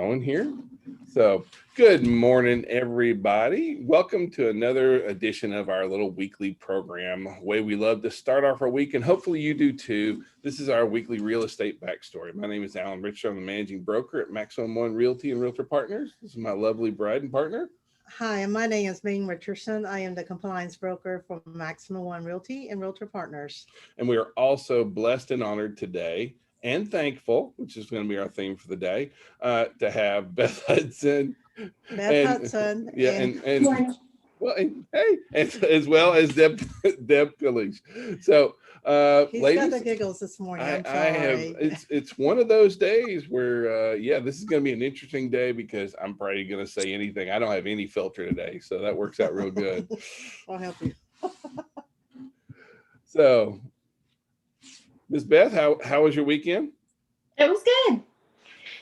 going here. So good morning, everybody. Welcome to another edition of our little weekly program. Way we love to start off our week, and hopefully you do too. This is our weekly real estate backstory. My name is Alan Richard. I'm the managing broker at Maximum One Realty and Realtor Partners. This is my lovely bride and partner. Hi, my name is Ming Richardson. I am the compliance broker for Maximum One Realty and Realtor Partners. And we are also blessed and honored today and thankful, which is going to be our theme for the day, to have Beth Hudson. Hudson. Yeah, and well, and, hey, as well as Deb Pillage. So, He's ladies, got the giggles this morning. I'm sorry. I have. It's one of those days where, this is going to be an interesting day because I'm probably going to say anything. I don't have any filter today, so that works out real good. I'll help you. So, Ms. Beth, how was your weekend? It was good.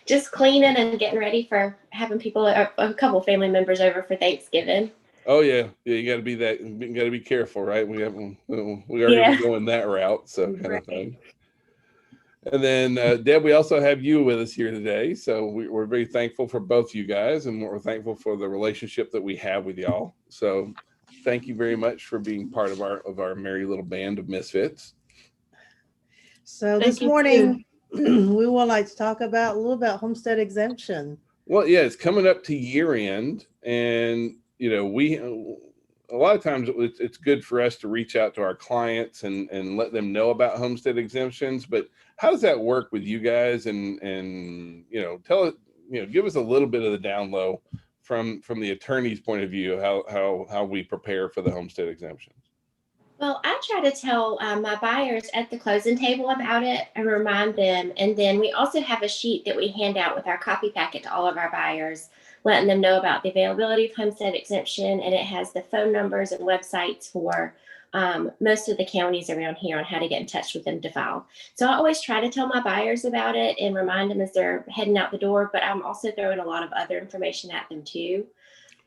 Just cleaning and getting ready for having people, a couple family members over for Thanksgiving. Oh yeah, you got to be that. You got to be careful, right? We are going that route, so kind of thing. And then Deb, we also have you with us here today, so we're very thankful for both you guys, and we're thankful for the relationship that we have with y'all. So, thank you very much for being part of our merry little band of misfits. So this morning, we would like to talk a little about Homestead Exemption. Well, yeah, it's coming up to year end, and a lot of times it's good for us to reach out to our clients and let them know about Homestead exemptions. But how does that work with you guys? And tell us, give us a little bit of the down low from the attorney's point of view, how we prepare for the Homestead exemptions. Well, I try to tell my buyers at the closing table about it and remind them. And then we also have a sheet that we hand out with our copy packet to all of our buyers, letting them know about the availability of Homestead exemption. And it has the phone numbers and websites for most of the counties around here on how to get in touch with them to file. So I always try to tell my buyers about it and remind them as they're heading out the door, but I'm also throwing a lot of other information at them too.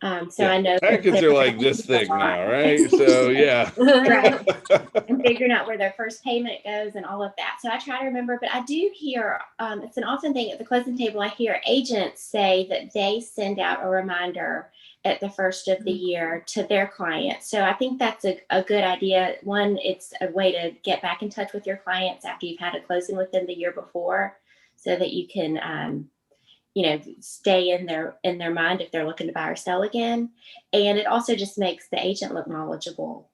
I know packets are like this thick now, right? So yeah. Right. And figuring out where their first payment goes and all of that. So I try to remember, but I do hear, it's an often thing at the closing table, I hear agents say that they send out a reminder at the first of the year to their clients. So I think that's a good idea. One, it's a way to get back in touch with your clients after you've had a closing with them the year before, so that you can stay in their mind if they're looking to buy or sell again. And it also just makes the agent look knowledgeable.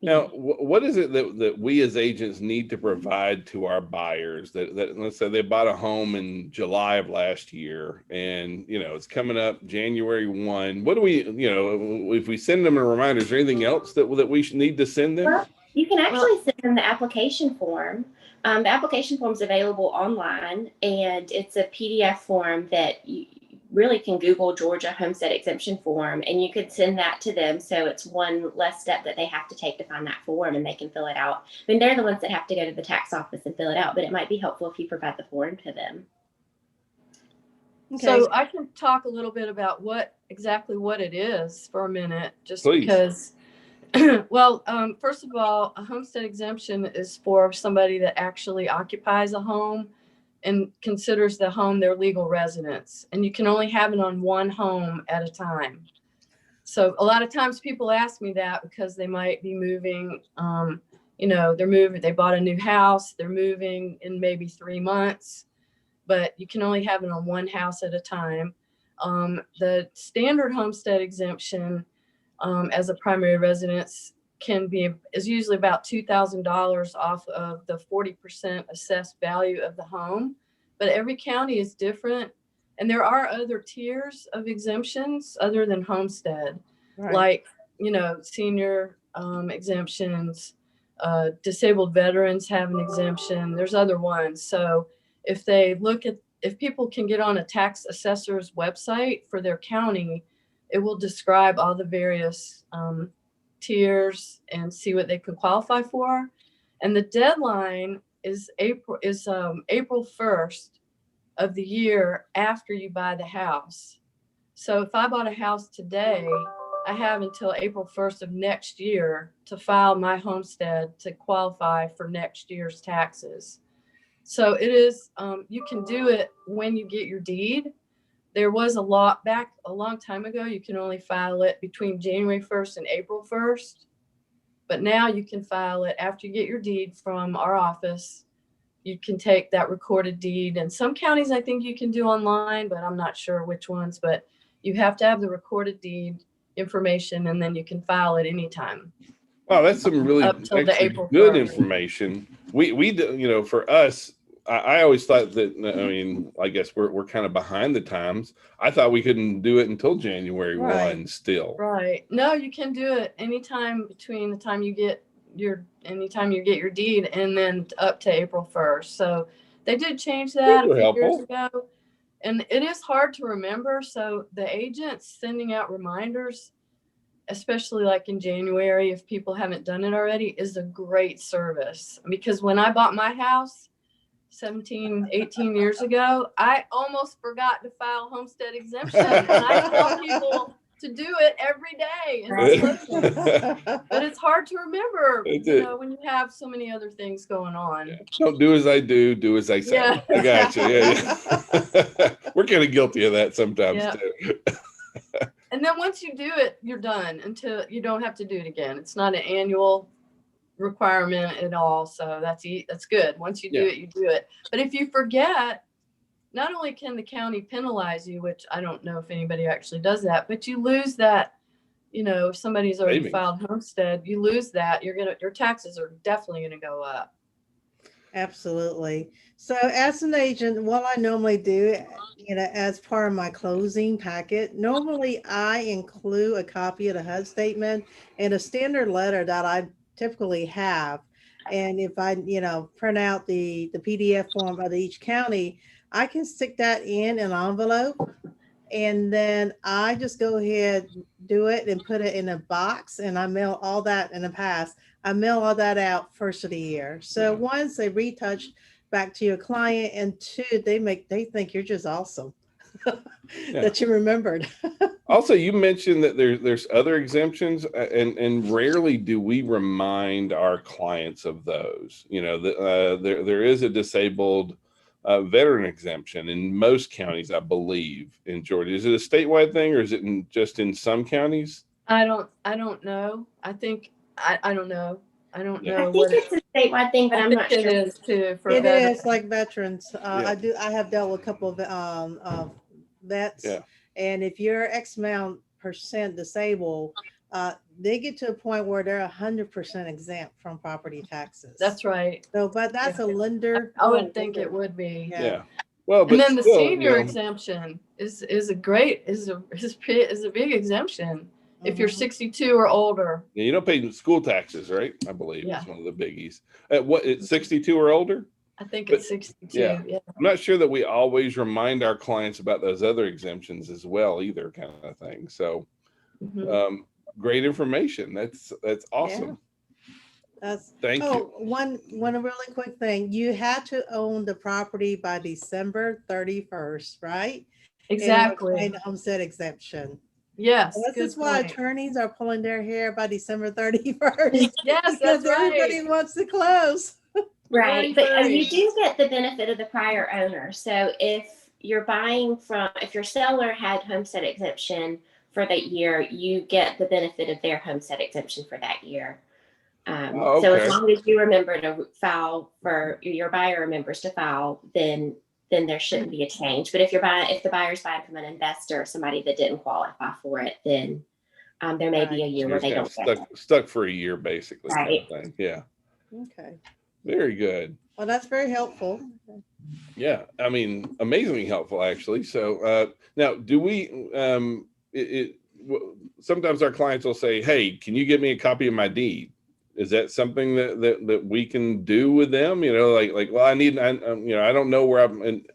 Now, what is it that we as agents need to provide to our buyers that let's say they bought a home in July of last year and, it's coming up January 1. What do we, if we send them a reminder, is there anything else that we should need to send them? Well, you can actually send them the application form. The application form is available online, and it's a PDF form that you really can Google Georgia Homestead Exemption form, and you could send that to them. So it's one less step that they have to take to find that form, and they can fill it out. I mean, they're the ones that have to go to the tax office and fill it out, but it might be helpful if you provide the form to them. Okay. So I can talk a little bit about exactly what it is for a minute, just Please. Because. Well, first of all, a homestead exemption is for somebody that actually occupies a home and considers the home their legal residence. And you can only have it on one home at a time. So a lot of times people ask me that because they might be moving, they bought a new house, they're moving in maybe 3 months, but you can only have it on one house at a time. The standard homestead exemption as a primary residence is usually about $2,000 off of the 40% assessed value of the home, but every county is different. And there are other tiers of exemptions other than homestead, right. Like, senior exemptions, disabled veterans have an exemption. There's other ones. So if people can get on a tax assessor's website for their county, it will describe all the various tiers and see what they could qualify for. And the deadline is April 1st of the year after you buy the house. So if I bought a house today, I have until April 1st of next year to file my homestead to qualify for next year's taxes. So it is, you can do it when you get your deed, there was a lot back a long time ago. You can only file it between January 1st and April 1st. But now you can file it after you get your deed from our office. You can take that recorded deed. And some counties, I think you can do online, but I'm not sure which ones. But you have to have the recorded deed information, and then you can file it anytime. Wow, that's some really actually good 1st. information. We do, you know, for us, I always thought that, I mean, I guess we're kind of behind the times. I thought we couldn't do it until January 1 still. Right. No, you can do it anytime between the time you get anytime you get your deed and then up to April 1st. So they did change that a few years ago. And it is hard to remember. So the agents sending out reminders, especially like in January, if people haven't done it already, is a great service. Because when I bought my house 18 years ago, I almost forgot to file homestead exemption. And I tell people to do it every day. But it's hard to remember, you know, when you have so many other things going on. Yeah. Don't do as I do, do as I say. Yeah. I got you. Yeah. We're kind of guilty of that sometimes too. And then once you do it, you're done until you don't have to do it again. It's not an annual requirement at all. So that's good. Once you do it, you do it. But if you forget, not only can the county penalize you, which I don't know if anybody actually does that, but you lose that, you know, if somebody's already filed homestead, you lose that. Your taxes are definitely going to go up. Absolutely. So as an agent, what I normally do, you know, as part of my closing packet, normally I include a copy of the HUD statement and a standard letter that I typically have. And if I, you know, print out the PDF form by each county, I can stick that in an envelope. And then I just go ahead, do it and put it in a box, and I mail all that. In the past, I mail all that out first of the year. So once they retouch back to your client, and two, they think you're just awesome that you remembered. Also, you mentioned that there's other exemptions, and rarely do we remind our clients of those. You know, there is a disabled veteran exemption in most counties, I believe, in Georgia. Is it a statewide thing, or is it just in some counties? I don't know. I think I don't know. I don't know. I think it's a statewide thing, but I'm not sure. It is too. It is like veterans. I have dealt with a couple of vets, and if you're X amount % disabled, they get to a point where they're 100% exempt from property taxes. That's right. So, but that's a lender. I would think it would be. Yeah. Well, but and then the senior exemption is a big exemption. If you're 62 or older. Yeah, you don't pay school taxes, right? I believe it's one of the biggies. It's 62 or older? I think it's 62. Yeah. I'm not sure that we always remind our clients about those other exemptions as well, either, kind of thing. So, great information. That's awesome. Thank you. One really quick thing. You had to own the property by December 31st, right? Exactly. And the homestead exemption. Yes. This is why attorneys are pulling their hair by December 31st. Yes, that's right. Everybody wants to close. Right. But you do get the benefit of the prior owner. So if your seller had homestead exemption for that year, you get the benefit of their homestead exemption for that year. So as long as you remember to file, for your buyer remembers to file, then there shouldn't be a change. But if the buyer's buying from an investor or somebody that didn't qualify for it, then there may be a year where they don't get it. Stuck for a year, basically. Right. Kind of thing. Yeah. Okay. Very good. Well, that's very helpful. Yeah, I mean, amazingly helpful, actually. So now, do we? Sometimes our clients will say, "Hey, can you get me a copy of my deed?" Is that something that we can do with them? You know, like, well, I don't know where I'm. And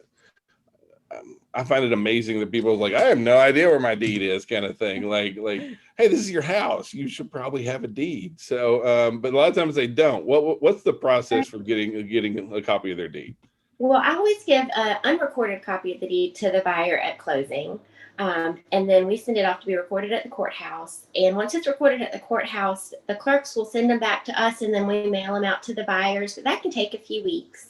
I find it amazing that people are like, I have no idea where my deed is, kind of thing. Like, hey, this is your house. You should probably have a deed. So, but a lot of times they don't. What's the process for getting a copy of their deed? Well, I always give an unrecorded copy of the deed to the buyer at closing. And then we send it off to be recorded at the courthouse. And once it's recorded at the courthouse, the clerks will send them back to us, and then we mail them out to the buyers. But that can take a few weeks.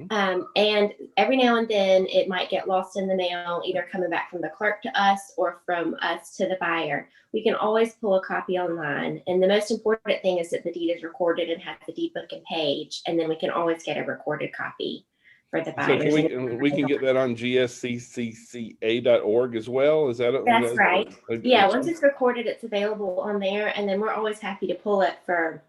And every now and then it might get lost in the mail, either coming back from the clerk to us or from us to the buyer. We can always pull a copy online. And the most important thing is that the deed is recorded and has the deed book and page. And then we can always get a recorded copy for the buyers. So we can get that on gsccca.org as well? Is that? That's right. Yeah, once it's recorded, it's available on there. And then we're always happy to pull it for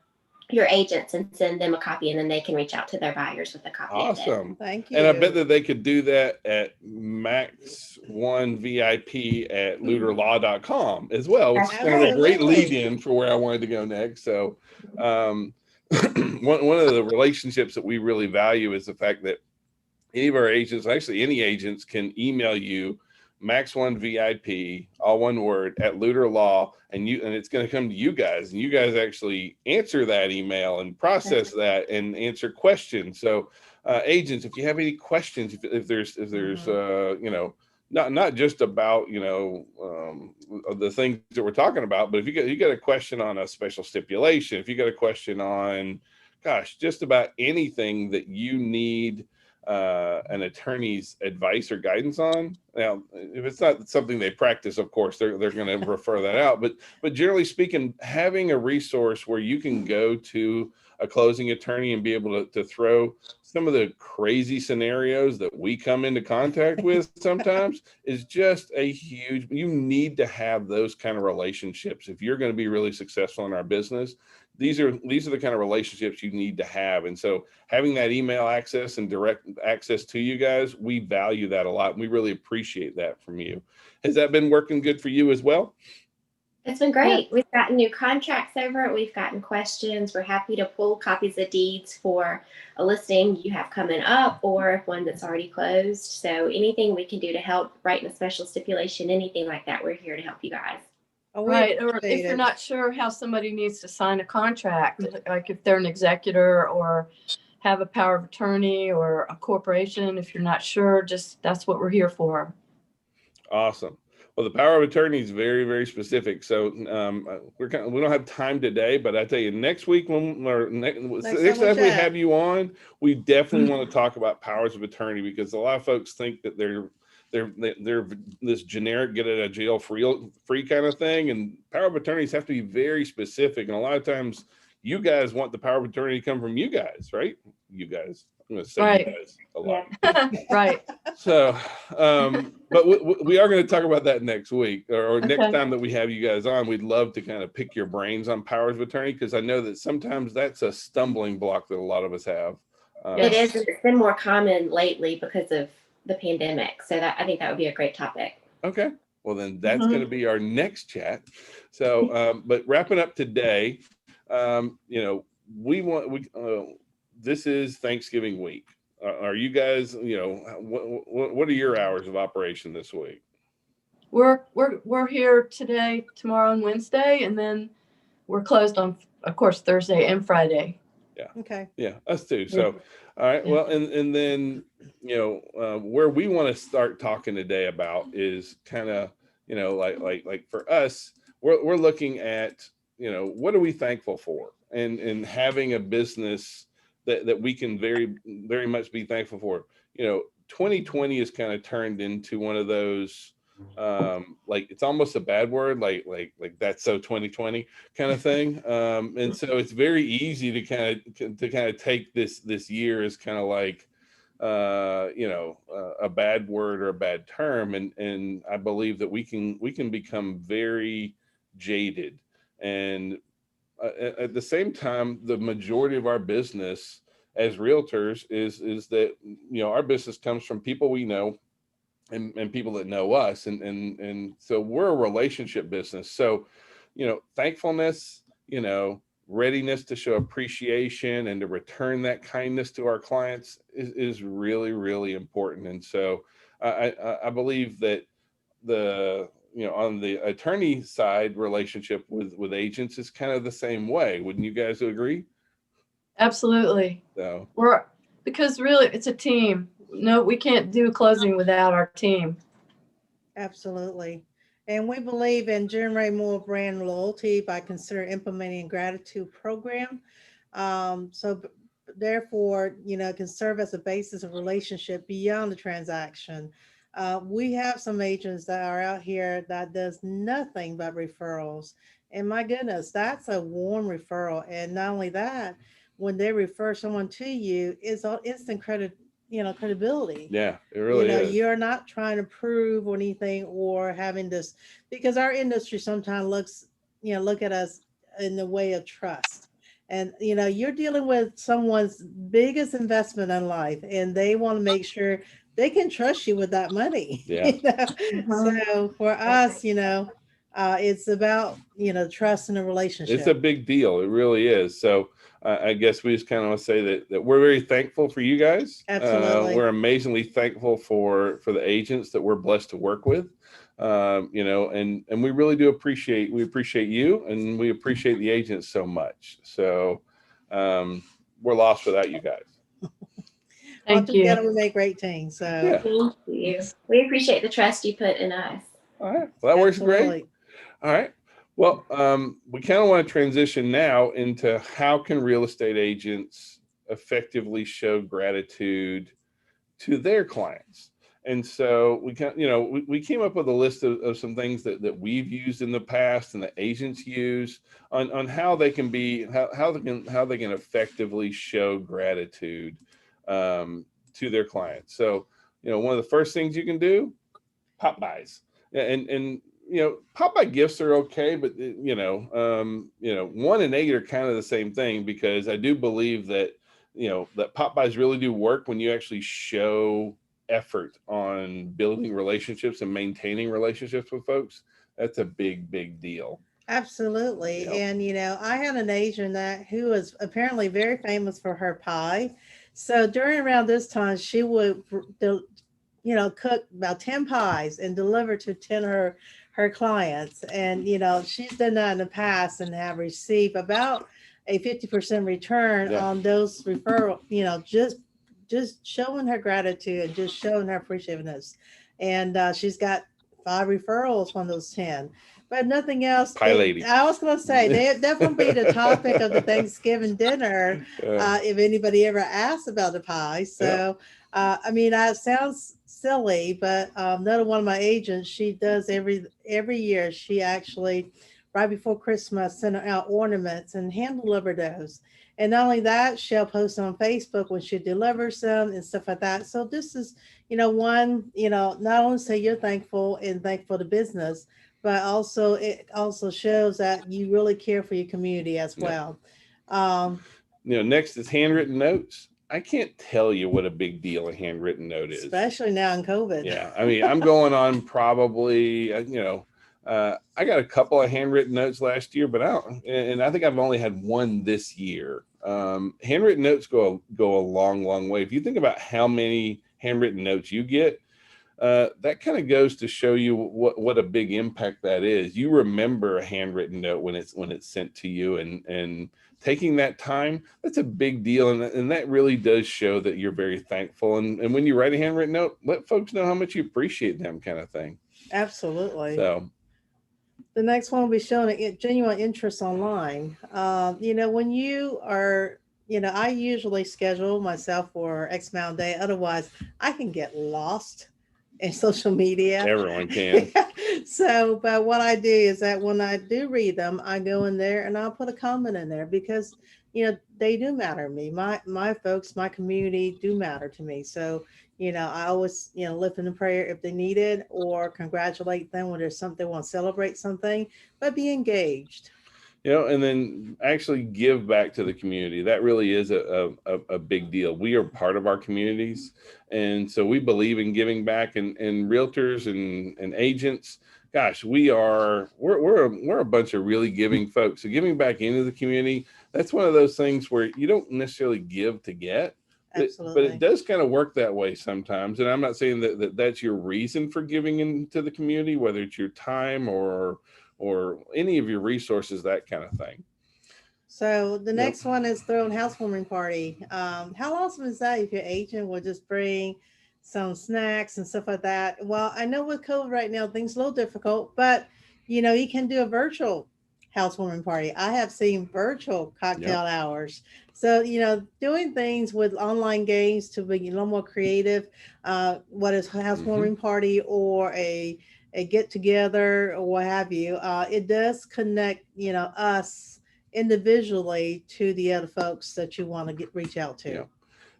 your agents and send them a copy, and then they can reach out to their buyers with a copy. Awesome. Thank you. And I bet that they could do that at max1vip@luterlaw.com as well, which is kind of a great lead in for where I wanted to go next. So one of the relationships that we really value is the fact that any of our agents, actually any agents, can email you max1vip, all one word, @luterlaw, and it's going to come to you guys, and you guys actually answer that email and process that and answer questions. So agents, if you have any questions, if there's not just about the things that we're talking about, but if you got a question on a special stipulation, if you got a question on just about anything that you need an attorney's advice or guidance on. Now, if it's not something they practice, of course, they're going to refer that out. But generally speaking, having a resource where you can go to a closing attorney and be able to throw some of the crazy scenarios that we come into contact with sometimes is just a huge, you need to have those kind of relationships. If you're going to be really successful in our business, these are the kind of relationships you need to have. And so having that email access and direct access to you guys, we value that a lot. And we really appreciate that from you. Has that been working good for you as well? It's been great. We've gotten new contracts over it. We've gotten questions. We're happy to pull copies of deeds for a listing you have coming up or one that's already closed. So anything we can do to help, writing a special stipulation, anything like that, we're here to help you guys. Right. Or if you're not sure how somebody needs to sign a contract, like if they're an executor or have a power of attorney or a corporation, if you're not sure, that's what we're here for. Awesome. Well, the power of attorney is very, very specific. So we don't have time today, but I tell you, next week next time we have you on, we definitely want to talk about powers of attorney, because a lot of folks think that they're this generic get out of jail free kind of thing, and power of attorneys have to be very specific. And a lot of times, you guys want the power of attorney to come from you guys, right? You guys. I'm going to say right. You guys a lot. Yeah. Right. So, but we are going to talk about that next week or next time that we have you guys on. We'd love to kind of pick your brains on powers of attorney, because I know that sometimes that's a stumbling block that a lot of us have. It is. It's been more common lately because of the pandemic. So I think that would be a great topic. Okay. Well, then that's going to be our next chat. So, but wrapping up today, this is Thanksgiving week. Are you guys, what are your hours of operation this week? We're here today, tomorrow, and Wednesday, and then we're closed on, of course, Thursday and Friday. Yeah. Okay. Yeah, us too. So, all right. Well, and then, where we want to start talking today about is kind of, like for us, we're looking at, what are we thankful for, and having a business that we can very, very much be thankful for. 2020 has kind of turned into one of those, it's almost a bad word, like that's so 2020 kind of thing. And so it's very easy to kind of take this year as kind of like, a bad word or a bad term. And I believe that we can become very jaded. And at the same time, the majority of our business as realtors is that, our business comes from people we know and people that know us. And so we're a relationship business. So, thankfulness, readiness to show appreciation and to return that kindness to our clients is really, really important. And so I believe that on the attorney side, relationship with agents is kind of the same way. Wouldn't you guys agree? Absolutely. So because really it's a team. No, we can't do closing without our team. Absolutely. And we believe in generating more brand loyalty by considering implementing a gratitude program. So therefore, can serve as a basis of relationship beyond the transaction. We have some agents that are out here that does nothing but referrals. And my goodness, that's a warm referral. And not only that, when they refer someone to you, it's all instant credibility. Yeah, it really is. You're not trying to prove anything or having this, because our industry sometimes look at us in the way of trust. And you're dealing with someone's biggest investment in life, and they want to make sure they can trust you with that money. Yeah. So for us, it's about trust in a relationship. It's a big deal. It really is. So I guess we just kind of want to say that we're very thankful for you guys. Absolutely. We're amazingly thankful for the agents that we're blessed to work with. And we really do appreciate you, and we appreciate the agents so much. So we're lost without you guys. Thank you. Together we make great teams. So yeah. Thank you. We appreciate the trust you put in us. All right. Well, that works great. All right. Well, we kind of want to transition now into how can real estate agents effectively show gratitude to their clients. And so we came up with a list of some things that we've used in the past and that agents use on how they can how they can effectively show gratitude to their clients. So, one of the first things you can do, pop buys, and pop by gifts are okay, but 1 and 8 are kind of the same thing, because I do believe that that pop buys really do work when you actually show effort on building relationships and maintaining relationships with folks. That's a big deal. Absolutely. And I had an agent who was apparently very famous for her pie. So during around this time, she would cook about 10 pies and deliver to 10 of her clients. And she's done that in the past and have received about a 50% return on those referrals, just showing her gratitude and just showing her appreciativeness. And she's got 5 referrals from those 10. But nothing else. Pie lady. I was going to say, that will be the topic of the Thanksgiving dinner, if anybody ever asks about the pie. So, that sounds silly, but another one of my agents, she does every year. She actually, right before Christmas, sent out ornaments and hand deliver those. And not only that, she'll post on Facebook when she delivers them and stuff like that. So this is, not only say you're thankful and thankful to business, but also it also shows that you really care for your community as well. Next is handwritten notes. I can't tell you what a big deal a handwritten note is. Especially now in COVID. Yeah. I'm going on probably, I got a couple of handwritten notes last year, but I think I've only had one this year. Handwritten notes go a long way. If you think about how many handwritten notes you get, that kind of goes to show you what a big impact that is. You remember a handwritten note when it's sent to you, and taking that time, that's a big deal. And that really does show that you're very thankful. And when you write a handwritten note, let folks know how much you appreciate them, kind of thing. Absolutely. So the next one will be showing a genuine interest online. When you are, I usually schedule myself for X amount of day. Otherwise, I can get lost in social media. Everyone can. So, but what I do is that when I do read them, I go in there and I'll put a comment in there, because they do matter to me. My folks, my community do matter to me. So I always lift in a prayer if they need it, or congratulate them when there's something they want to celebrate something, but be engaged. And then actually give back to the community. That really is a big deal. We are part of our communities. And so we believe in giving back, and realtors and agents. Gosh, we're a bunch of really giving folks. So giving back into the community, that's one of those things where you don't necessarily give to get. Absolutely. But it does kind of work that way sometimes. And I'm not saying that's your reason for giving into the community, whether it's your time or any of your resources, that kind of thing. So the next one is throwing housewarming party. How awesome is that if your agent will just bring some snacks and stuff like that? Well, I know with COVID right now, things are a little difficult, but you can do a virtual housewarming party. I have seen virtual cocktail hours. So, doing things with online games to be a little more creative, what is housewarming party or a get together or what have you, it does connect, us individually to the other folks that you want to reach out to. Yeah.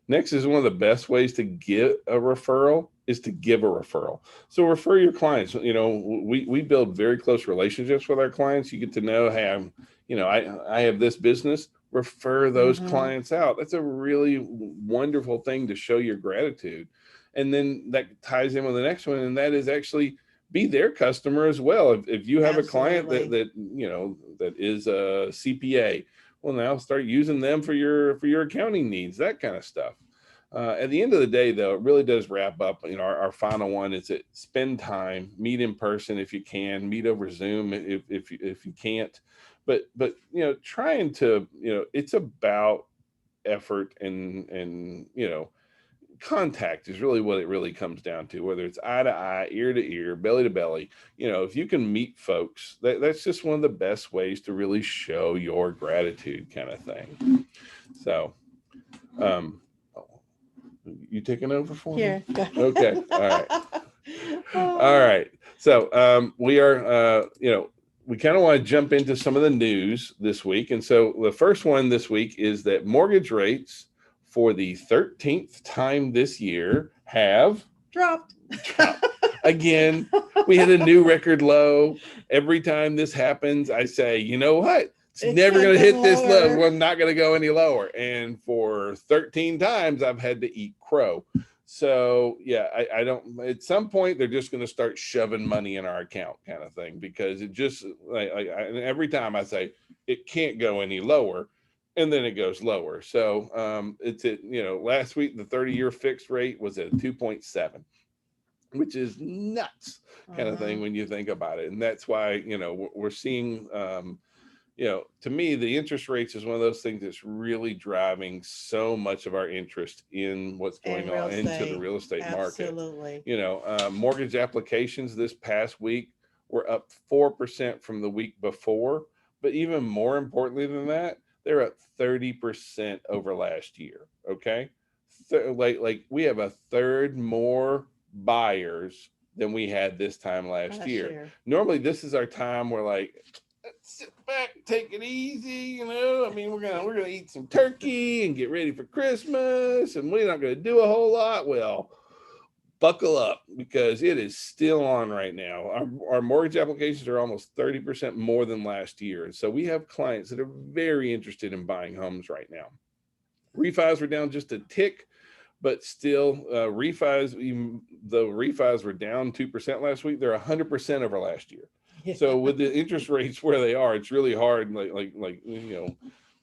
Next is one of the best ways to get a referral is to give a referral. So refer your clients. We build very close relationships with our clients. You get to know, hey, I have this business. Refer those clients out. That's a really wonderful thing to show your gratitude. And then that ties in with the next one, and that is actually be their customer as well. If you have a client that is a CPA, well, now start using them for your accounting needs, that kind of stuff. At the end of the day, though, it really does wrap up. Our final one is that spend time, meet in person if you can, meet over Zoom if you can't. But trying to it's about effort and contact is really what it really comes down to, whether it's eye to eye, ear to ear, belly to belly. If you can meet folks, that's just one of the best ways to really show your gratitude, kind of thing. So you taking over for me? Yeah. Okay. All right. All right. So we are we kind of want to jump into some of the news this week. And so the first one this week is that mortgage rates for the 13th time this year have dropped. Again. We hit a new record low. Every time this happens, I say, you know what? It's never going to hit this low. We're not going to go any lower. And for 13 times, I've had to eat crow. So yeah, I don't, at some point they're just going to start shoving money in our account, kind of thing, because it just every time I say it can't go any lower, and then it goes lower. So it's at, last week, the 30-year fixed rate was at 2.7, which is nuts kind of thing when you think about it. And that's why, we're seeing, to me, the interest rates is one of those things that's really driving so much of our interest in what's going on into the real estate market. Absolutely. Mortgage applications this past week were up 4% from the week before, but even more importantly than that, they're up 30% over last year. Okay. Like we have a third more buyers than we had this time last year. Normally this is our time where let's sit back, take it easy, I mean, we're gonna eat some turkey and get ready for Christmas, and we're not gonna do a whole lot. Well, buckle up, because it is still on right now. Our mortgage applications are almost 30% more than last year. And so we have clients that are very interested in buying homes right now. Refis were down just a tick, but still refis, even though refis were down 2% last week, they're 100% over last year. Yeah. So with the interest rates where they are, it's really hard.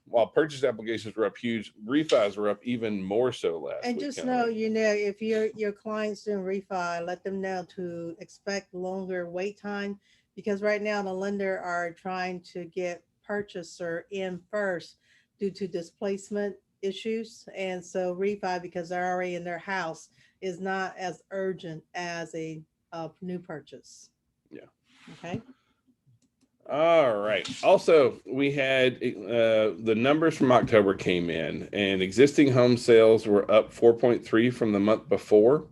While purchase applications were up huge, refis were up even more so last week. And just know, if your clients doing refi, let them know to expect longer wait time, because right now the lender are trying to get purchaser in first due to displacement issues. And so refi, because they're already in their house, is not as urgent as a new purchase. Yeah. Okay. All right. Also, we had the numbers from October came in, and existing home sales were up 4.3 from the month before,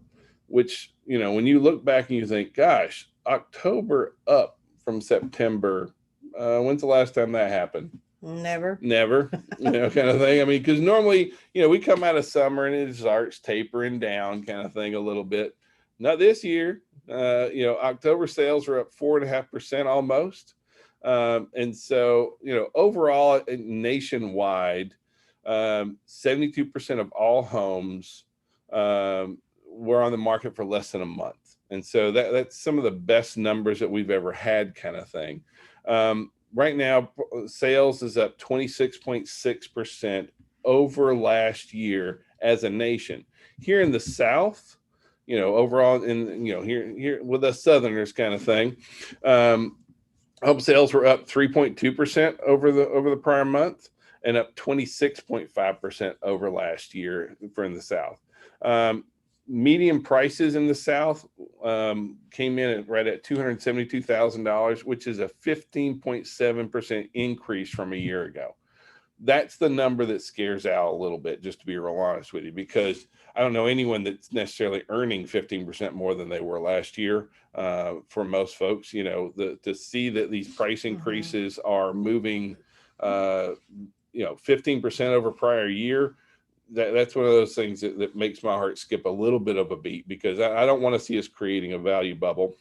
which, when you look back and you think, gosh, October up from September, when's the last time that happened? Never, kind of thing. I mean, because normally, we come out of summer and it starts tapering down kind of thing a little bit. Not this year. October sales were up 4.5% almost. And so, overall nationwide, 72% of all homes were on the market for less than a month. And so that's some of the best numbers that we've ever had, kind of thing. Right now, sales is up 26.6% over last year as a nation. Here in the South, overall, here with us Southerners kind of thing, home sales were up 3.2% over the prior month, and up 26.5% over last year for in the South. Median prices in the South came in right at $272,000, which is a 15.7% increase from a year ago. that's the number that scares Al a little bit, just to be real honest with you, because I don't know anyone that's necessarily earning 15% more than they were last year. For most folks, to see that these price increases are moving, 15% over prior year, that's one of those things that makes my heart skip a little bit of a beat, because I don't want to see us creating a value bubble.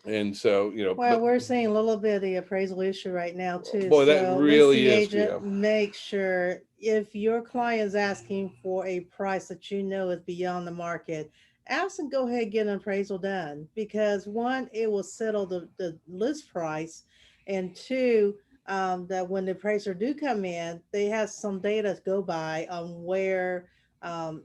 And so, well, we're seeing a little bit of the appraisal issue right now too. Boy, that really is. Agent, make sure if your client is asking for a price that is beyond the market, ask them go ahead and get an appraisal done, because one, it will settle the list price, and two, that when the appraiser do come in, they have some data to go by on where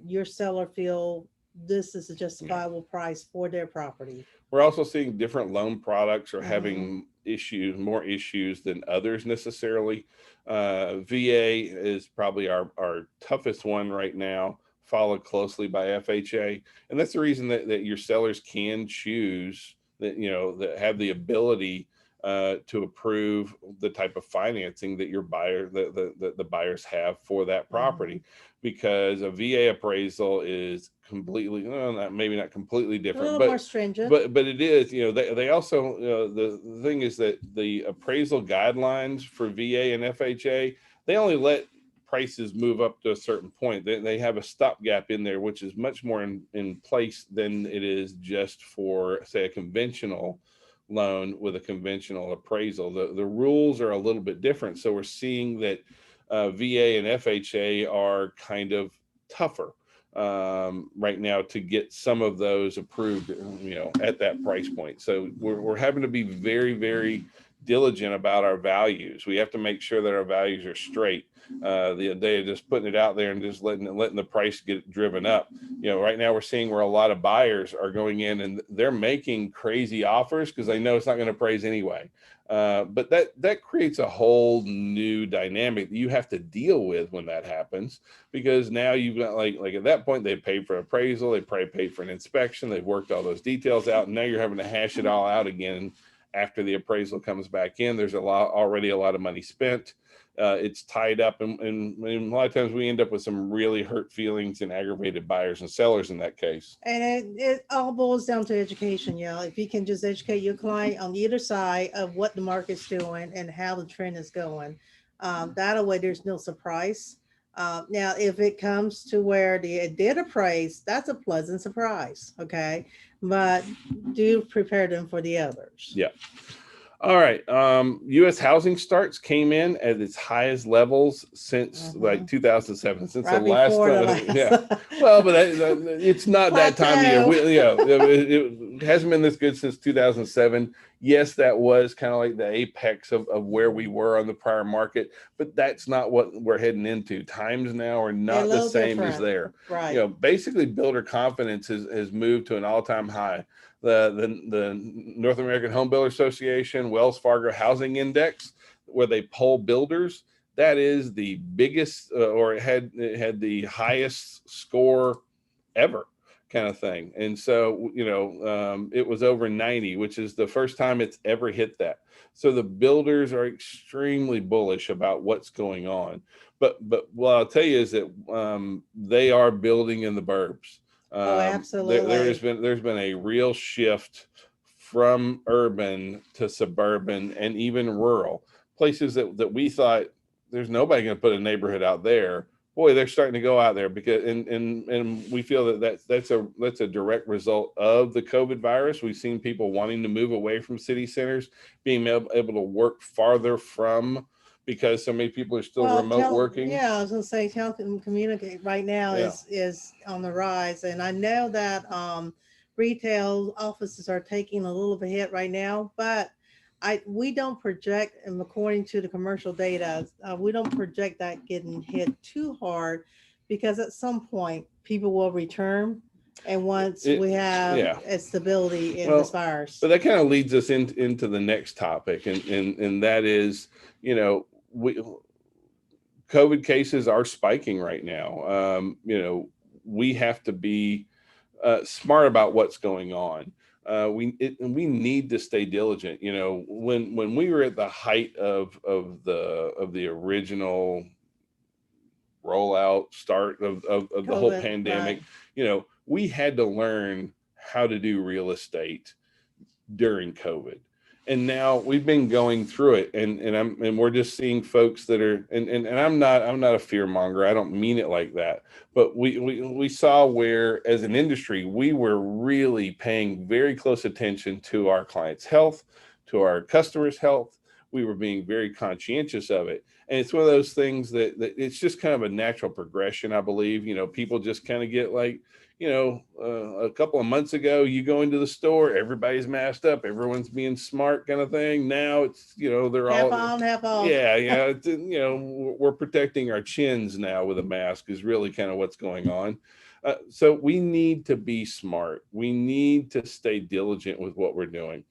your seller feel this is a justifiable price for their property. We're also seeing different loan products are having more issues than others necessarily. VA is probably our toughest one right now, followed closely by FHA. And that's the reason that your sellers can choose that have the ability to approve the type of financing that your the buyers have for that property, because a VA appraisal is completely, maybe not completely different, a little but more stringent. But it is, they also, the thing is that the appraisal guidelines for VA and FHA, they only let prices move up to a certain point. They have a stopgap in there, which is much more in place than it is just for, say, a conventional loan with a conventional appraisal. The rules are a little bit different. So we're seeing that VA and FHA are kind of tougher right now to get some of those approved, at that price point. So we're having to be very, very diligent about our values. We have to make sure that our values are straight. The idea of just putting it out there and just letting the price get driven up. Right now we're seeing where a lot of buyers are going in and they're making crazy offers because they know it's not going to appraise anyway. But that creates a whole new dynamic that you have to deal with when that happens, because now you've got like at that point they paid for appraisal, they probably paid for an inspection, they've worked all those details out, and now you're having to hash it all out again after the appraisal comes back in. There's already a lot of money spent. It's tied up, and a lot of times we end up with some really hurt feelings and aggravated buyers and sellers in that case. And it all boils down to education. If you can just educate your client on either side of what the market's doing and how the trend is going, that way there's no surprise. Now, if it comes to where it did appraise, that's a pleasant surprise. Okay. But do prepare them for the others. Yeah. All right. U.S. housing starts came in at its highest levels since like 2007, since right the last time. Yeah. Well, but it's not that time of year. It hasn't been this good since 2007. Yes, that was kind of like the apex of where we were on the prior market, but that's not what we're heading into. Times now are not the same as there. Right. Basically builder confidence has moved to an all-time high. The North American Home Builder Association, Wells Fargo Housing Index, where they poll builders, that is the biggest, or it had the highest score ever, kind of thing. And so, it was over 90, which is the first time it's ever hit that. So the builders are extremely bullish about what's going on. But what I'll tell you is that they are building in the burbs. Absolutely. There's been a real shift from urban to suburban and even rural places that we thought there's nobody going to put a neighborhood out there. Boy, they're starting to go out there because and we feel that's a direct result of the COVID virus. We've seen people wanting to move away from city centers, being able to work farther from, because so many people are still remote working. Yeah, I was going to say telecommunicate right now is on the rise. And I know that retail offices are taking a little bit hit right now, but we don't project, and according to the commercial data, we don't project that getting hit too hard, because at some point people will return. And once we have a stability in this virus. But that kind of leads us into the next topic. And that is, COVID cases are spiking right now. We have to be smart about what's going on. We need to stay diligent. When we were at the height of the original rollout start of the whole COVID, pandemic, right. you know, we had to learn how to do real estate during COVID. And now we've been going through it, and we're just seeing folks that are, and I'm not a fear monger. I don't mean it like that, but we saw where, as an industry, we were really paying very close attention to our clients' health, to our customers' health. We were being very conscientious of it. And it's one of those things that it's just kind of a natural progression, I believe. You know, people just kind of get like, you know, a couple of months ago, you go into the store, everybody's masked up, everyone's being smart kind of thing. Now it's, you know, they're Half all, on, half off. yeah, yeah. It's, you know, we're protecting our chins now with a mask is really kind of what's going on. So we need to be smart. We need to stay diligent with what we're doing.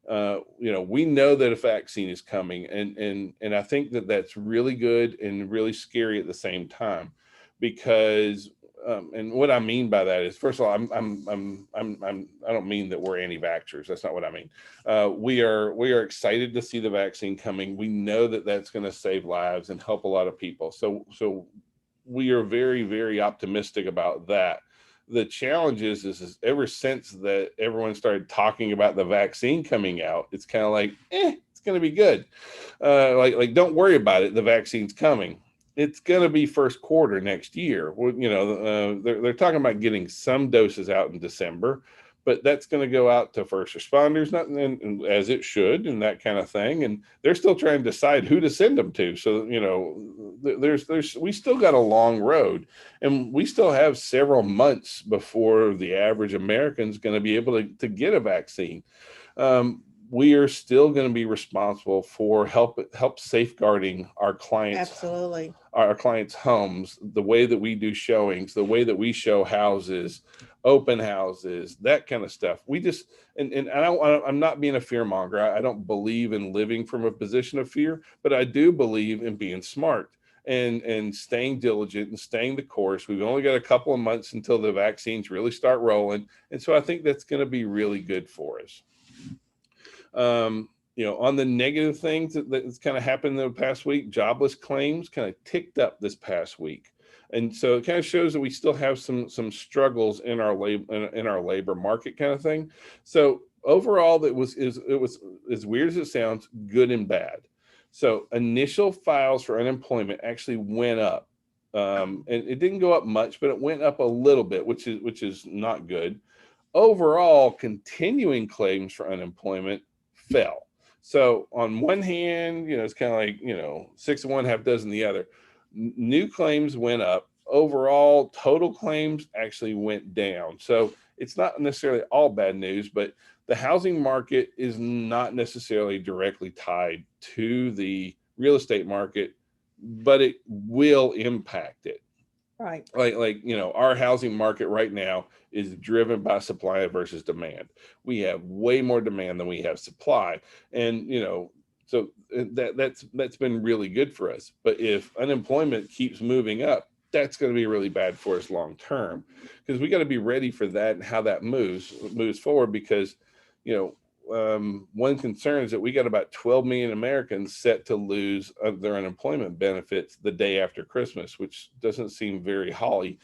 You know, we know that a vaccine is coming, and I think that that's really good and really scary at the same time, because and what I mean by that is, first of all, I don't mean that we're anti-vaxxers. That's not what I mean. We are excited to see the vaccine coming. We know that that's going to save lives and help a lot of people. So we are very, very optimistic about that. The challenge is ever since that everyone started talking about the vaccine coming out, it's kind of like, it's going to be good. Like, don't worry about it. The vaccine's coming. It's going to be first quarter next year. Well, you know, they're talking about getting some doses out in December, but that's going to go out to first responders, not and as it should, and that kind of thing. And they're still trying to decide who to send them to. So, you know, we still got a long road, and we still have several months before the average American's going to be able to get a vaccine. We are still going to be responsible for help safeguarding our clients. Absolutely. Our clients' homes, the way that we do showings, the way that we show houses, open houses, that kind of stuff. We just, and I'm not being a fear monger. I don't believe in living from a position of fear, but I do believe in being smart and staying diligent and staying the course. We've only got a couple of months until the vaccines really start rolling. And so I think that's going to be really good for us. You know, on the negative things that's kind of happened in the past week, jobless claims kind of ticked up this past week. And so it kind of shows that we still have some struggles in our labor market kind of thing. So overall, it was as weird as it sounds, good and bad. So initial files for unemployment actually went up. And it didn't go up much, but it went up a little bit, which is not good. Overall, continuing claims for unemployment fell. So on one hand, you know, it's kind of like, you know, 6 of one, half dozen the other. New claims went up. Overall, total claims actually went down. So it's not necessarily all bad news, but the housing market is not necessarily directly tied to the real estate market, but it will impact it. Right. Like, you know, our housing market right now is driven by supply versus demand. We have way more demand than we have supply. And, you know, so that's been really good for us. But if unemployment keeps moving up, that's going to be really bad for us long term, because we got to be ready for that and how that moves forward. Because, you know, one concern is that we got about 12 million Americans set to lose their unemployment benefits the day after Christmas, which doesn't seem very holly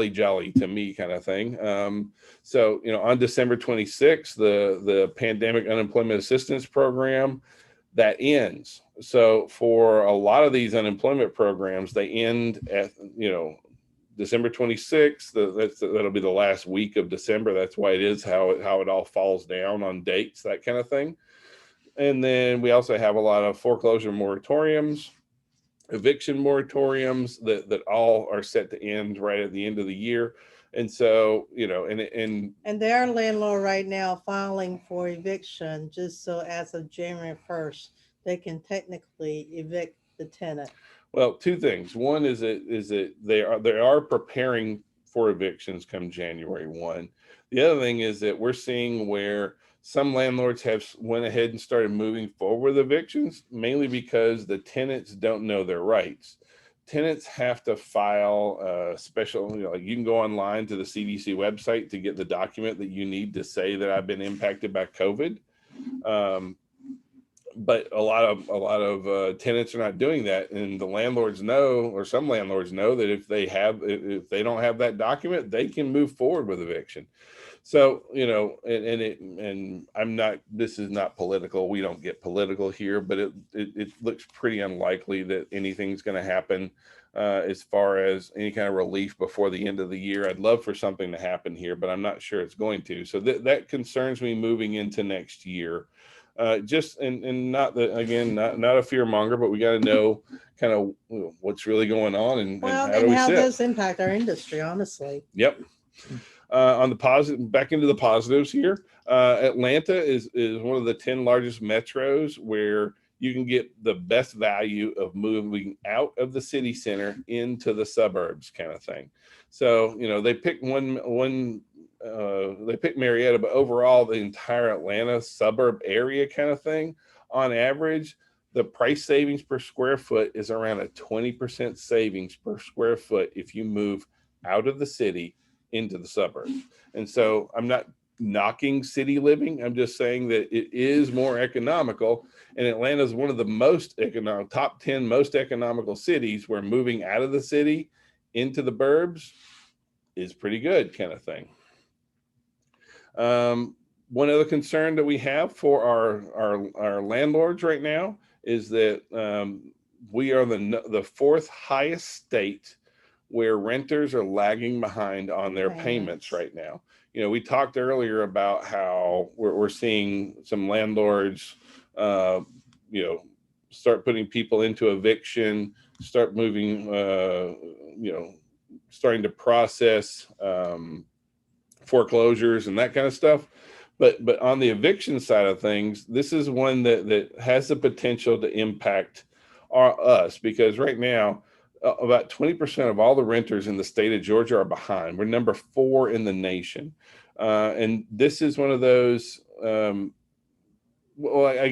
jolly to me kind of thing. So, you know, on December 26th, the pandemic unemployment assistance program that ends. So for a lot of these unemployment programs, they end at, you know, December 26th, that'll be the last week of December. That's why it is how it all falls down on dates, that kind of thing. And then we also have a lot of foreclosure moratoriums, eviction moratoriums that all are set to end right at the end of the year. And so, you know, and their landlord right now filing for eviction, just so as of January 1st, they can technically evict the tenant. Well, two things. One is that they are preparing for evictions come January 1. The other thing is that we're seeing where some landlords have went ahead and started moving forward with evictions, mainly because the tenants don't know their rights. Tenants have to file a special, you know, like you can go online to the CDC website to get the document that you need to say that I've been impacted by COVID. But a lot of tenants are not doing that, and the landlords know, or some landlords know, that if they don't have that document, they can move forward with eviction. So, and I'm not, this is not political. We don't get political here, but it looks pretty unlikely that anything's going to happen as far as any kind of relief before the end of the year. I'd love for something to happen here, but I'm not sure it's going to. So that concerns me moving into next year. And not that, again, not a fear monger, but we got to know kind of what's really going on and how do we how sit. does impact our industry, honestly. Yep. On the positive, back into the positives here, Atlanta is one of the 10 largest metros where you can get the best value of moving out of the city center into the suburbs, kind of thing. So, they pick they pick Marietta, but overall the entire Atlanta suburb area kind of thing, on average, the price savings per square foot is around a 20% savings per square foot if you move out of the city into the suburbs. And so I'm not knocking city living. I'm just saying that it is more economical, and Atlanta is one of the most top 10 most economical cities where moving out of the city into the burbs is pretty good, kind of thing. One other concern that we have for our landlords right now is that we are the fourth highest state where renters are lagging behind on their payments right now. We talked earlier about how we're seeing some landlords, start putting people into eviction, start moving, starting to process foreclosures and that kind of stuff. But on the eviction side of things, this is one that has the potential to impact us, because right now, about 20% of all the renters in the state of Georgia are behind. We're number 4 in the nation. And this is one of those, I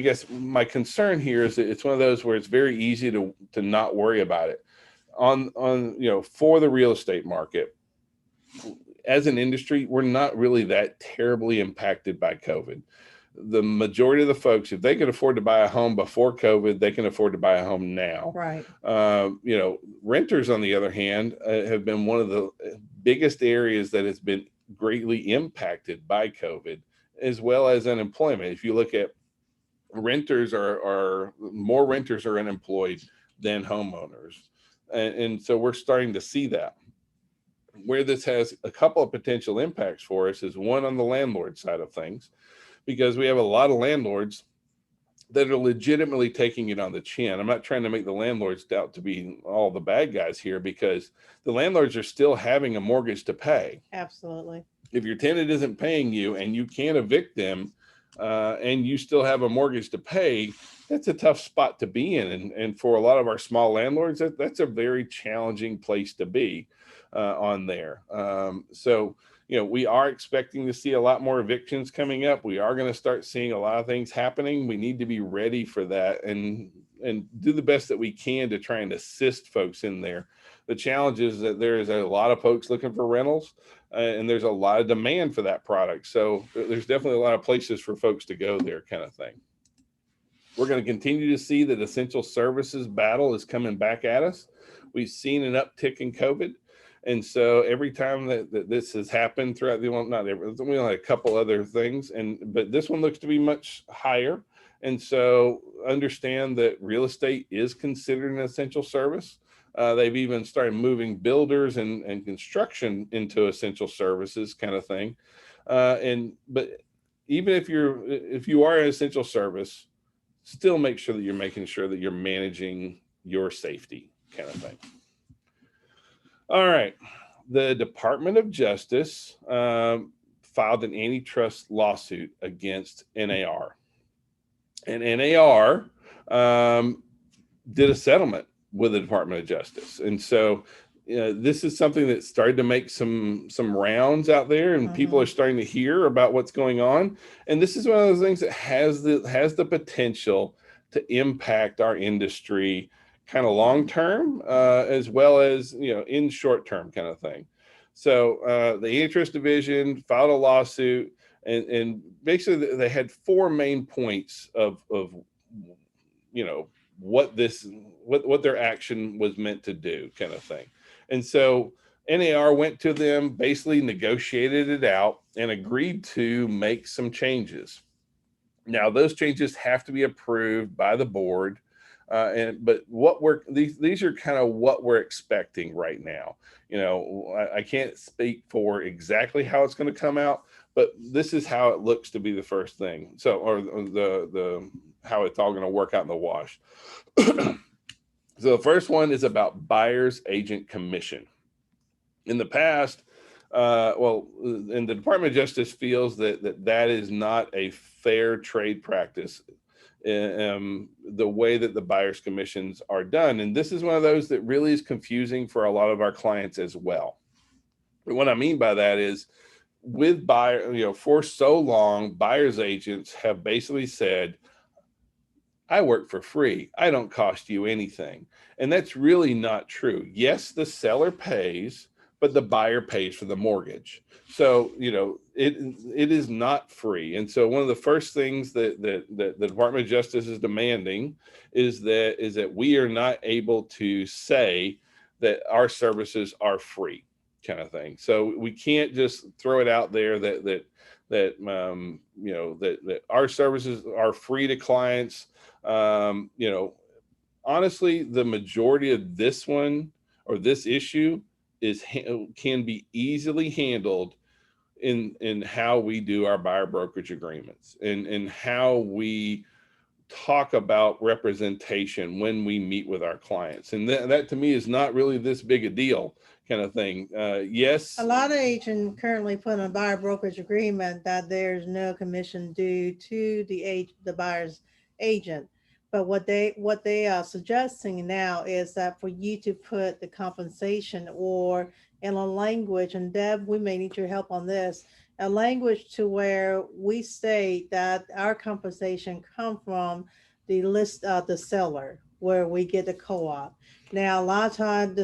guess my concern here is that it's one of those where it's very easy to not worry about it. For the real estate market, as an industry, we're not really that terribly impacted by COVID. The majority of the folks, if they could afford to buy a home before COVID, they can afford to buy a home now. Right. Renters, on the other hand, have been one of the biggest areas that has been greatly impacted by COVID, as well as unemployment. If you look at renters, more renters are unemployed than homeowners. And so we're starting to see that. Where this has a couple of potential impacts for us is one on the landlord side of things, because we have a lot of landlords that are legitimately taking it on the chin. I'm not trying to make the landlords out to be all the bad guys here, because the landlords are still having a mortgage to pay. Absolutely. If your tenant isn't paying you and you can't evict them, and you still have a mortgage to pay, that's a tough spot to be in. And for a lot of our small landlords, that's a very challenging place to be on there. So we are expecting to see a lot more evictions coming up. We are going to start seeing a lot of things happening. We need to be ready for that and do the best that we can to try and assist folks in there. The challenge is that there is a lot of folks looking for rentals, and there's a lot of demand for that product. So there's definitely a lot of places for folks to go there, kind of thing. We're going to continue to see that essential services battle is coming back at us. We've seen an uptick in COVID. And so every time that this has happened throughout we only had a couple other things, but this one looks to be much higher. And so understand that real estate is considered an essential service. They've even started moving builders and construction into essential services, kind of thing. But even if you are an essential service, still make sure that you're making sure that you're managing your safety, kind of thing. All right. The Department of Justice filed an antitrust lawsuit against NAR. And NAR did a settlement with the Department of Justice. And so this is something that started to make some rounds out there, and people are starting to hear about what's going on. And this is one of those things that has the potential to impact our industry kind of long term, as well as in short term, kind of thing. So the Antitrust Division filed a lawsuit, and basically they had 4 main points of what their action was meant to do, kind of thing. And so NAR went to them, basically negotiated it out, and agreed to make some changes. Now, those changes have to be approved by the board. But these are kind of what we're expecting right now. I can't speak for exactly how it's going to come out, but this is how it looks to be the first thing. So, or the how it's all going to work out in the wash. So the first one is about buyer's agent commission. In the past, and the Department of Justice feels that is not a fair trade practice, the way that the buyer's commissions are done. And this is one of those that really is confusing for a lot of our clients as well. But what I mean by that is, with for so long, buyer's agents have basically said, I work for free. I don't cost you anything. And that's really not true. Yes, the seller pays, but the buyer pays for the mortgage. So, it is not free. And so one of the first things that the Department of Justice is demanding is that we are not able to say that our services are free, kind of thing. So we can't just throw it out there that our services are free to clients. Honestly, the majority of this one, or this issue, can be easily handled in how we do our buyer brokerage agreements, and how we talk about representation when we meet with our clients. And that to me is not really this big a deal, kind of thing. Yes. A lot of agents currently put in a buyer brokerage agreement that there's no commission due to the buyer's agent. But what they are suggesting now is that for you to put the compensation, or in a language, and Deb, we may need your help on this, a language to where we state that our compensation come from the list of the seller, where we get the co-op. Now, a lot of times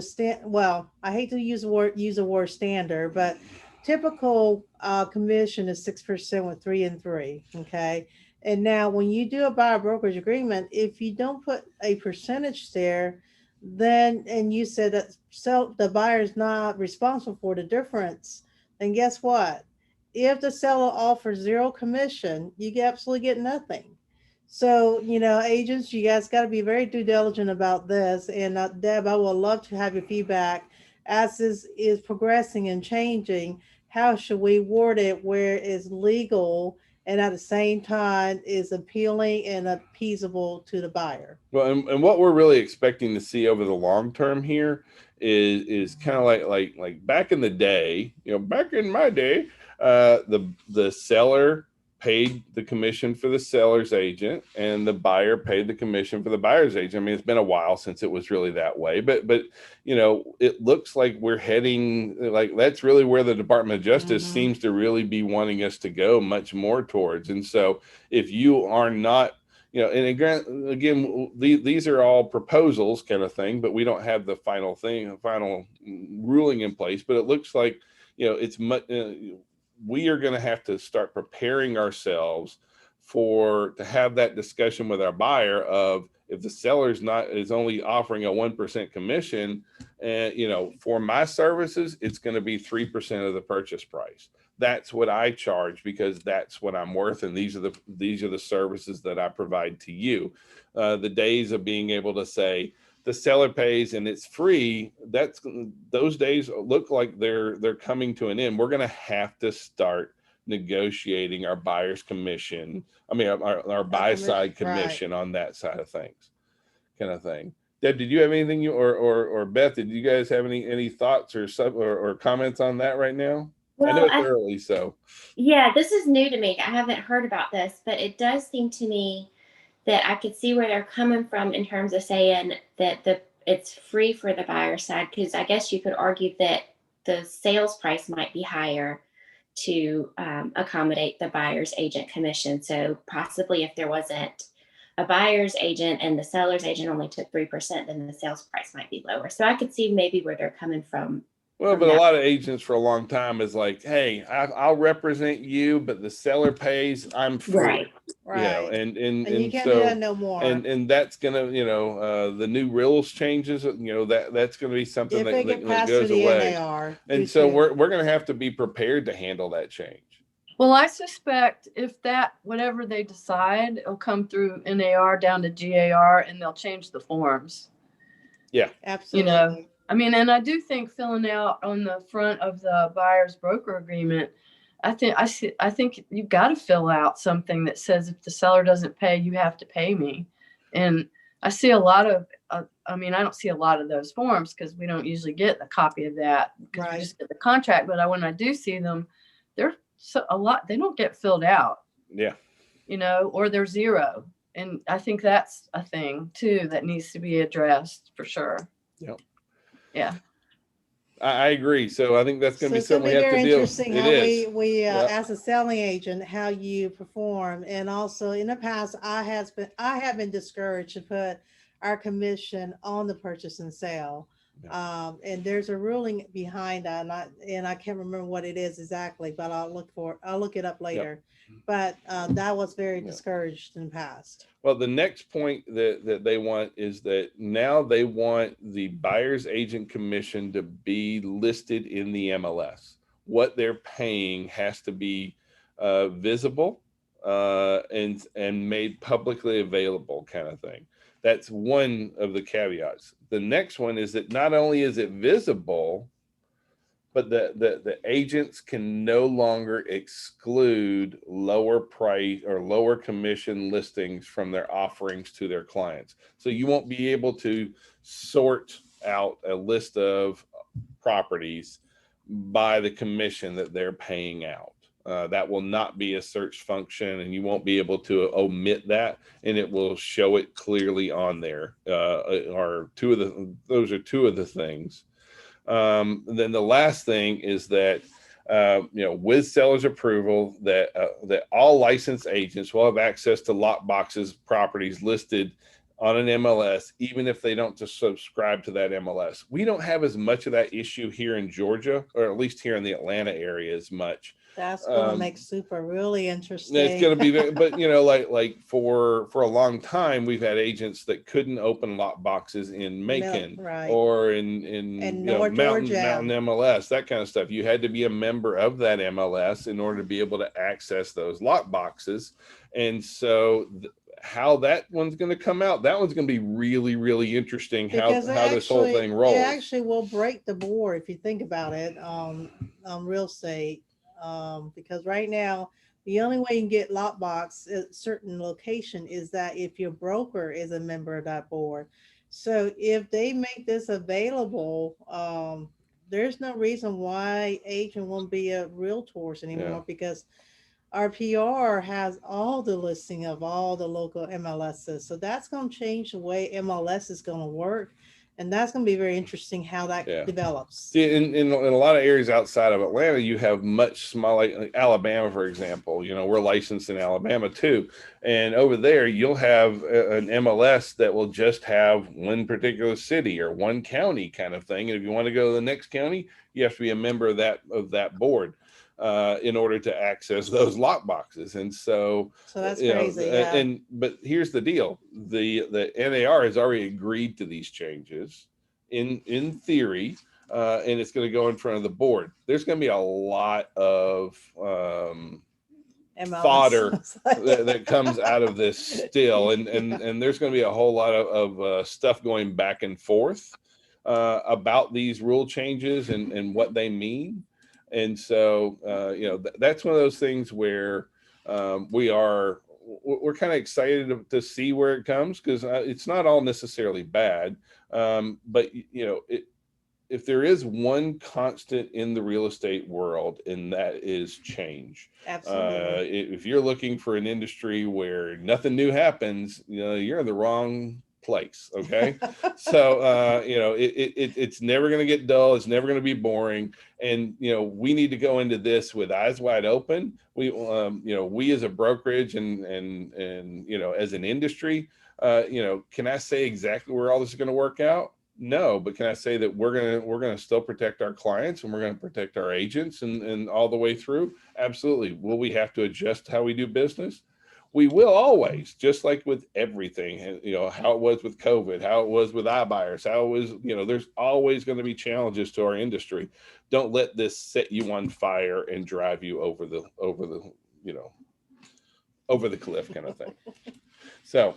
I hate to use the word standard, but typical commission is 6% with 3 and 3. Okay. And now when you do a buyer brokerage agreement, if you don't put a percentage there, then, and you said that the buyer is not responsible for the difference, then guess what? If the seller offers 0 commission, you absolutely get nothing. So, agents, you guys got to be very due diligent about this. And Deb, I would love to have your feedback as this is progressing and changing. How should we word it where it's legal and at the same time is appealing and appeasable to the buyer? Well, and what we're really expecting to see over the long term here is kind of like back in the day, back in my day, the seller paid the commission for the seller's agent, and the buyer paid the commission for the buyer's agent. I mean, it's been a while since it was really that way, but it looks like we're heading, like that's really where the Department of Justice seems to really be wanting us to go much more towards. And so if you are not, and again, these are all proposals, kind of thing, but we don't have the final ruling in place. But it looks like, it's much. We are going to have to start preparing ourselves to have that discussion with our buyer of, if the seller is only offering a 1% commission, and for my services, it's going to be 3% of the purchase price. That's what I charge, because that's what I'm worth, and these are the services that I provide to you. The days of being able to say the seller pays and it's free, those days look like they're coming to an end. We're going to have to start negotiating our buyer's commission. I mean, our buy side commission, right, on that side of things, kind of thing. Deb, did you have anything or Beth, did you guys have any thoughts or comments on that right now? Well, I know it's early, so. Yeah, this is new to me. I haven't heard about this, but it does seem to me that I could see where they're coming from in terms of saying that it's free for the buyer side, because I guess you could argue that the sales price might be higher to accommodate the buyer's agent commission. So possibly if there wasn't a buyer's agent and the seller's agent only took 3%, then the sales price might be lower. So I could see maybe where they're coming from Well, from but a that. lot of agents for a long time is like, hey, I'll represent you, but the seller pays, I'm free. Right. You know, Right. and And you can't do so that no more. and that's gonna, you know, the new rules changes, you know, that's gonna be something If that, they get that passed to goes the away. NAR. And so we're gonna have to be prepared to handle that change. Well, I suspect if that, whatever they decide, it'll come through NAR down to GAR and they'll change the forms. Yeah. Absolutely. You know, I mean, and I do think filling out on the front of the buyer's broker agreement, I think you've got to fill out something that says if the seller doesn't pay, you have to pay me. And I see a lot of, I mean, I don't see a lot of those forms because we don't usually get a copy of that because we just get the contract. But when I do see them, they're a lot, they don't get filled out. Yeah. You know, or they're zero. And I think that's a thing too that needs to be addressed for sure. Yep. Yeah. I agree. So I think that's going to be it's gonna something we have to deal with. interesting It how is. we as a selling agent, how you perform. And also in the past, I have been discouraged to put our commission on the purchase and sale. And there's a ruling behind that, and I can't remember what it is exactly, but I'll look it up later. But that was very discouraged in the past. Well, the next point that they want is that now they want the buyer's agent commission to be listed in the MLS. What they're paying has to be visible and made publicly available, kind of thing. That's one of the caveats. The next one is that not only is it visible, but the agents can no longer exclude lower price or lower commission listings from their offerings to their clients. So you won't be able to sort out a list of properties by the commission that they're paying out. That will not be a search function, and you won't be able to omit that, and it will show it clearly on there. Those are two of the things. Then the last thing is that, you know, with seller's approval, that all licensed agents will have access to lock boxes properties listed on an MLS, even if they don't just subscribe to that MLS. We don't have as much of that issue here in Georgia, or at least here in the Atlanta area as much. That's going to make super really interesting. It's going to be, but you know, like for a long time, we've had agents that couldn't open lock boxes in Macon or in you know, Mountain MLS, that kind of stuff. You had to be a member of that MLS in order to be able to access those lock boxes. And so how that one's going to come out, that one's going to be really, really interesting. Because how this whole thing rolls. It actually will break the board if you think about it on real estate. Because right now, the only way you can get lockbox at a certain location is that if your broker is a member of that board. So if they make this available, there's no reason why agent won't be a realtors anymore because RPR has all the listing of all the local MLSs. So that's going to change the way MLS is going to work. And that's going to be very interesting how that develops. In a lot of areas outside of Atlanta, you have much smaller, like Alabama, for example. You know, we're licensed in Alabama too. And over there, you'll have an MLS that will just have one particular city or one county kind of thing. And if you want to go to the next county, you have to be a member of that board in order to access those lock boxes. And so that's crazy. But here's the deal. The NAR has already agreed to these changes in theory, and it's going to go in front of the board. There's going to be a lot of fodder that comes out of this still. And there's going to be a whole lot of stuff going back and forth about these rule changes and what they mean. And so, you know, that's one of those things where we're kind of excited to see where it comes, because it's not all necessarily bad. But, you know, if there is one constant in the real estate world, and that is change. Absolutely. If you're looking for an industry where nothing new happens, you know, you're in the wrong place. Okay. So you know, it's never going to get dull. It's never going to be boring. And you know, we need to go into this with eyes wide open. We you know, we as a brokerage and you know, as an industry, you know, can I say exactly where all this is going to work out? No, but can I say that we're gonna still protect our clients and we're gonna protect our agents and all the way through? Absolutely. Will we have to adjust how we do business? We will always, just like with everything, how it was with COVID, how it was with iBuyers, how it was, there's always going to be challenges to our industry. Don't let this set you on fire and drive you over the cliff kind of thing. So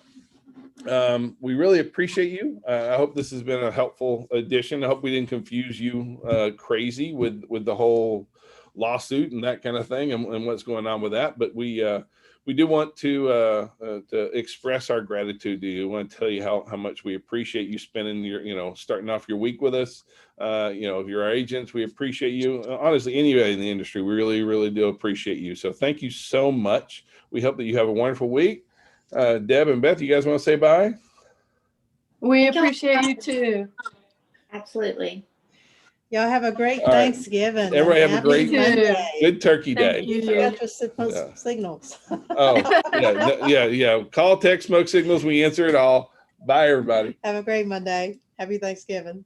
we really appreciate you. I hope this has been a helpful addition. I hope we didn't confuse you crazy with the whole lawsuit and that kind of thing and what's going on with that. But we do want to express our gratitude to you. I want to tell you how much we appreciate you spending your, starting off your week with us. If you're our agents, we appreciate you. Honestly, anybody in the industry, we really, really do appreciate you. So thank you so much. We hope that you have a wonderful week. Deb and Beth, you guys want to say bye? We appreciate you too. Absolutely. Y'all have a great All right. Thanksgiving. Everybody have a great Monday. good turkey day. Thank you. Forgot your signals. Oh, yeah. Call, text, smoke signals. We answer it all. Bye, everybody. Have a great Monday. Happy Thanksgiving.